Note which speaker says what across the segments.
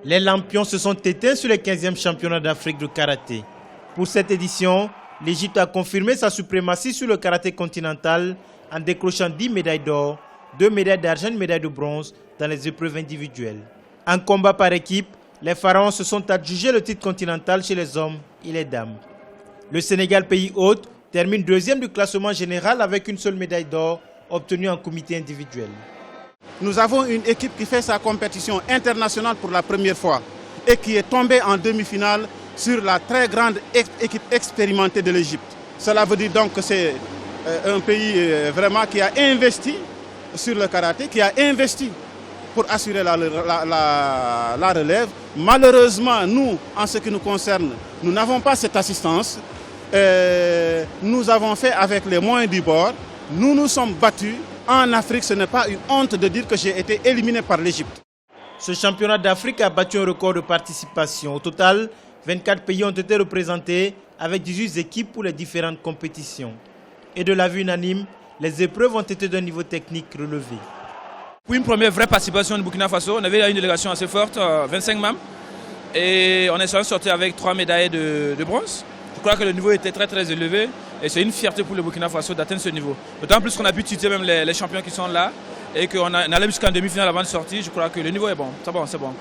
Speaker 1: Les lampions se sont éteints sur le 15e championnat d'Afrique de karaté. Pour cette édition, l'Égypte a confirmé sa suprématie sur le karaté continental en décrochant 10 médailles d'or, 2 médailles d'argent et une médaille de bronze dans les épreuves individuelles. En combat par équipe, les pharaons se sont adjugés le titre continental chez les hommes et les dames. Le Sénégal, pays hôte, termine deuxième du classement général avec une seule médaille d'or obtenue en comité individuel.
Speaker 2: Nous avons une équipe qui fait sa compétition internationale pour la première fois et qui est tombée en demi-finale sur la très grande équipe expérimentée de l'Égypte. Cela veut dire donc que c'est un pays vraiment qui a investi sur le karaté, qui a investi pour assurer la relève. Malheureusement, nous, en ce qui nous concerne, nous n'avons pas cette assistance. Nous avons fait avec les moyens du bord. Nous nous sommes battus. En Afrique, ce n'est pas une honte de dire que j'ai été éliminé par l'Égypte.
Speaker 1: Ce championnat d'Afrique a battu un record de participation. Au total, 24 pays ont été représentés avec 18 équipes pour les différentes compétitions. Et de l'avis unanime, les épreuves ont été d'un niveau technique relevé.
Speaker 3: Pour une première vraie participation du Burkina Faso, on avait une délégation assez forte, 25 membres. Et on est sorti avec 3 médailles de bronze. Je crois que le niveau était très élevé et c'est une fierté pour le Burkina Faso d'atteindre ce niveau. D'autant plus qu'on a pu tuer même les champions qui sont là et qu'on allait jusqu'en demi-finale avant de sortir. Je crois que le niveau est bon, c'est bon.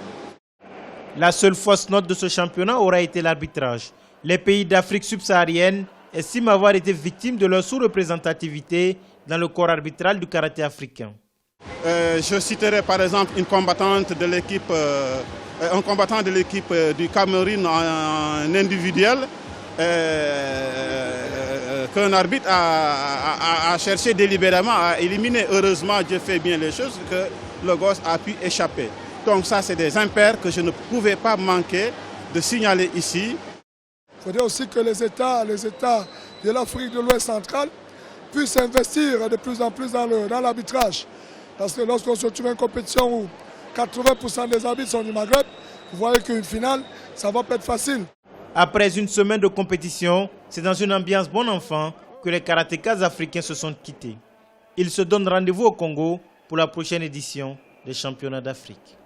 Speaker 1: La seule fausse note de ce championnat aura été l'arbitrage. Les pays d'Afrique subsaharienne estiment avoir été victimes de leur sous-représentativité dans le corps arbitral du karaté africain.
Speaker 2: Je citerai par exemple une combattante de l'équipe, un combattant de l'équipe du Cameroun en individuel qu'un arbitre a cherché délibérément à éliminer. Heureusement, Dieu fait bien les choses, que le gosse a pu échapper. Donc ça, c'est des impairs que je ne pouvais pas manquer de signaler ici.
Speaker 4: Il faudrait aussi que les États de l'Afrique de l'Ouest centrale puissent investir de plus en plus dans l'arbitrage. Parce que lorsqu'on se trouve une compétition où 80% des arbitres sont du Maghreb, vous voyez qu'une finale, ça ne va pas être facile.
Speaker 1: Après une semaine de compétition, c'est dans une ambiance bon enfant que les karatékas africains se sont quittés. Ils se donnent rendez-vous au Congo pour la prochaine édition des championnats d'Afrique.